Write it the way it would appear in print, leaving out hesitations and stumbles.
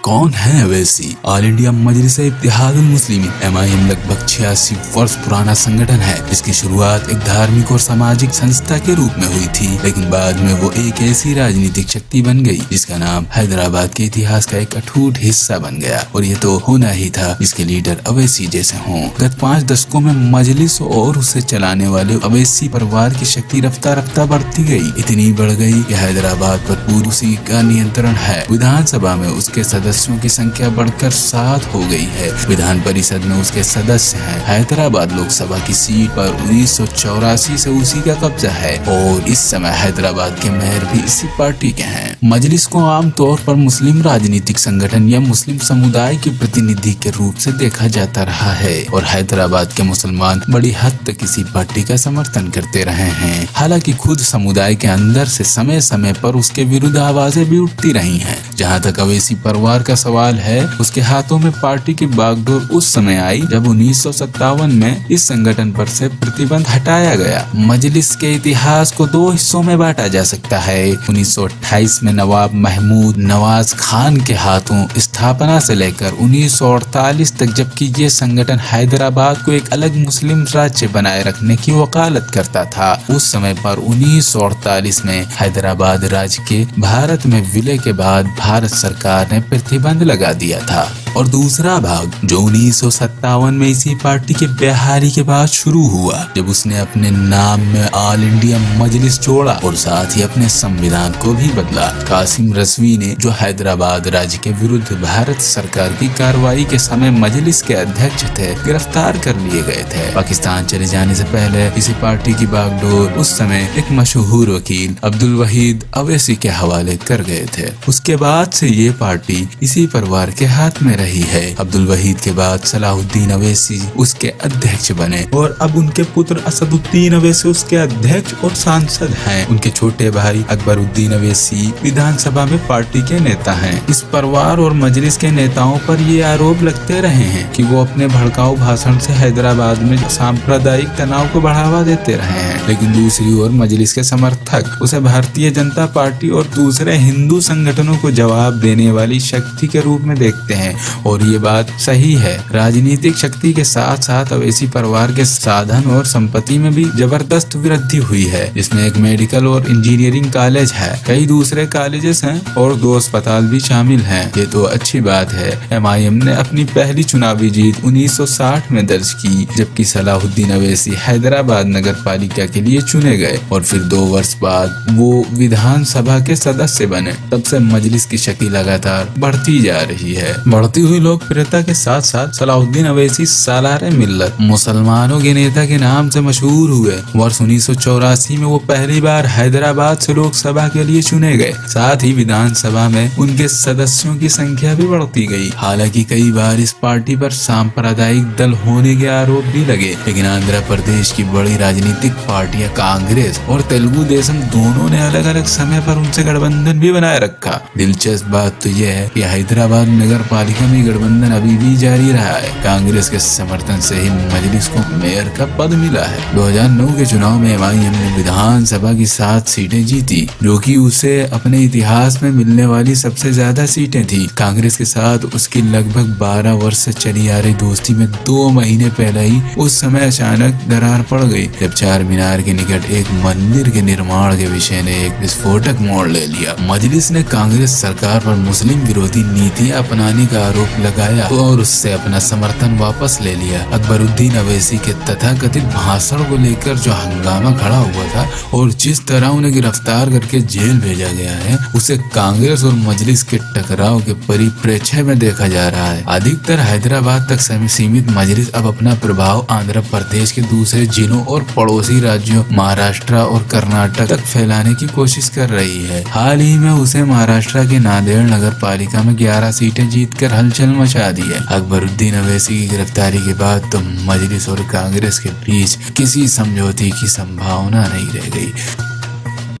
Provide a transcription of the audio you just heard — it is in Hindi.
कौन है अवैसी? ऑल इंडिया मजलिस-ए-इत्तेहादुल मुस्लिमीन MIM लगभग 86 वर्ष पुराना संगठन है, जिसकी शुरुआत एक धार्मिक और सामाजिक संस्था के रूप में हुई थी, लेकिन बाद में वो एक ऐसी राजनीतिक शक्ति बन गई जिसका नाम हैदराबाद के इतिहास का एक अटूट हिस्सा बन गया। और ये तो होना ही था, जिसके लीडर अवैसी जैसे हों। गत 5 दशकों में मजलिस और उसे चलाने वाले अवैसी परिवार की शक्ति रफ्ता रफ्ता बढ़ती गई, इतनी बढ़ गई कि हैदराबाद पर पूरी उसी का नियंत्रण है। विधानसभा में उसके सदस्यों की संख्या बढ़कर 7 हो गई है। विधान परिषद में उसके सदस्य हैं। हैदराबाद लोकसभा की सीट पर 1984 से उसी का कब्जा है और इस समय हैदराबाद के मेयर भी इसी पार्टी के हैं। मजलिस को आमतौर पर मुस्लिम राजनीतिक संगठन या मुस्लिम समुदाय के प्रतिनिधि के रूप से देखा जाता रहा है और हैदराबाद के मुसलमान बड़ी हद तक इसी पार्टी का समर्थन करते रहे हैं। हालांकि खुद समुदाय के अंदर से समय समय पर उसके विरुद्ध आवाजें भी उठती रही हैं। जहां तक अवैसी परिवार का सवाल है, उसके हाथों में पार्टी की बागडोर उस समय आई जब 1957 में इस संगठन पर से प्रतिबंध हटाया गया। मजलिस के इतिहास को 2 हिस्सों में बांटा जा सकता है। 1928 में नवाब महमूद नवाज खान के हाथों स्थापना से लेकर 1948 तक, जबकि ये संगठन हैदराबाद को एक अलग मुस्लिम राज्य बनाए रखने की वकालत करता था। उस समय पर 1948 में हैदराबाद राज्य के भारत में विलय के बाद भारत सरकार ने प्रतिबंध लगा दिया था। और दूसरा भाग जो 1957 में इसी पार्टी के बहाली के बाद शुरू हुआ, जब उसने अपने नाम में ऑल इंडिया मजलिस जोड़ा और साथ ही अपने संविधान को भी बदला। कासिम रजवी ने, जो हैदराबाद राज्य के विरुद्ध भारत सरकार की कार्रवाई के समय मजलिस के अध्यक्ष थे, गिरफ्तार कर लिए गए थे। पाकिस्तान चले जाने से पहले इसी पार्टी की बागडोर उस समय एक मशहूर वकील अब्दुल वहीद अवैसी के हवाले कर गए थे। उसके बाद से ये पार्टी इसी परिवार के हाथ में रही है। अब्दुल वहीद के बाद सलाहुद्दीन अवैसी उसके अध्यक्ष बने और अब उनके पुत्र असदुद्दीन अवैसी उसके अध्यक्ष और सांसद हैं। उनके छोटे भाई अकबरुद्दीन अवैसी विधानसभा में पार्टी के नेता हैं। इस परिवार और मजलिस के नेताओं पर ये आरोप लगते रहे हैं कि वो अपने भड़काऊ भाषण से हैदराबाद में सांप्रदायिक तनाव को बढ़ावा देते रहे हैं, लेकिन दूसरी ओर मजलिस के समर्थक उसे भारतीय जनता पार्टी और दूसरे हिंदू संगठनों को जवाब देने वाली शक्ति के रूप में देखते हैं। और ये बात सही है। राजनीतिक शक्ति के साथ साथ अवैसी परिवार के साधन और संपत्ति में भी जबरदस्त वृद्धि हुई है, जिसमें एक मेडिकल और इंजीनियरिंग कॉलेज है, कई दूसरे कॉलेजेस हैं और 2 अस्पताल भी शामिल हैं। ये तो अच्छी बात है। MIM ने अपनी पहली चुनावी जीत 1960 में दर्ज की, जबकि सलाहुद्दीन अवैसी हैदराबाद नगर पालिका के लिए चुने गए और फिर 2 वर्ष बाद वो विधानसभा के सदस्य बने। तब से मजलिस की शक्ति लगातार बढ़ती जा रही है। बढ़ती हुई लोकप्रियता के साथ साथ सलाहुद्दीन अवैसी सालारे मिल्लत मुसलमानों के नेता के नाम से मशहूर हुए। वर्ष 1984 में वो पहली बार हैदराबाद से लोकसभा के लिए चुने गए। साथ ही विधानसभा में उनके सदस्यों की संख्या भी बढ़ती गई। हालांकि कई बार इस पार्टी पर सांप्रदायिक दल होने के आरोप भी लगे, लेकिन आंध्र प्रदेश की बड़ी राजनीतिक पार्टियां कांग्रेस और तेलुगु देशम दोनों ने अलग अलग समय पर उनसे गठबंधन भी बनाए रखा। दिलचस्प बात तो यह है कि हैदराबाद नगर पालिका में गठबंधन अभी भी जारी रहा है। कांग्रेस के समर्थन से ही मजलिस को मेयर का पद मिला है। 2009 के चुनाव में MIM ने विधानसभा की 7 सीटें जीती, जो कि उसे अपने इतिहास में मिलने वाली सबसे ज्यादा सीटें थी। कांग्रेस के साथ उसकी लगभग 12 वर्ष से चली आ रही दोस्ती में 2 महीने पहले ही उस समय अचानक दरार पड़ गई, जब चार मीनार के निकट एक मंदिर के निर्माण के विषय ने एक विस्फोटक मोड़ ले लिया। मजलिस ने कांग्रेस सरकार पर मुस्लिम विरोधी नीतियां अपनाने का आरोप लगाया और उससे अपना समर्थन वापस ले लिया। अकबरुद्दीन अवैसी के तथाकथित भाषण को लेकर जो हंगामा खड़ा हुआ था और जिस तरह उन्हें गिरफ्तार करके जेल भेजा गया है, उसे कांग्रेस और मजलिस के टकराव के परिप्रेक्ष्य में देखा जा रहा है। अधिकतर हैदराबाद तक सीमित मजलिस अब अपना प्रभाव आंध्र प्रदेश के दूसरे जिलों और पड़ोसी राज्यों महाराष्ट्र और कर्नाटक तक फैलाने की कोशिश कर रही है। हाल ही में उसे महाराष्ट्र के नांदेड़ नगर पालिका में 11 सीटें जीतकर हलचल मचा दी है। अकबरुद्दीन अवैसी की गिरफ्तारी के बाद तो मजलिस और कांग्रेस के बीच किसी समझौते की संभावना नहीं रह गई।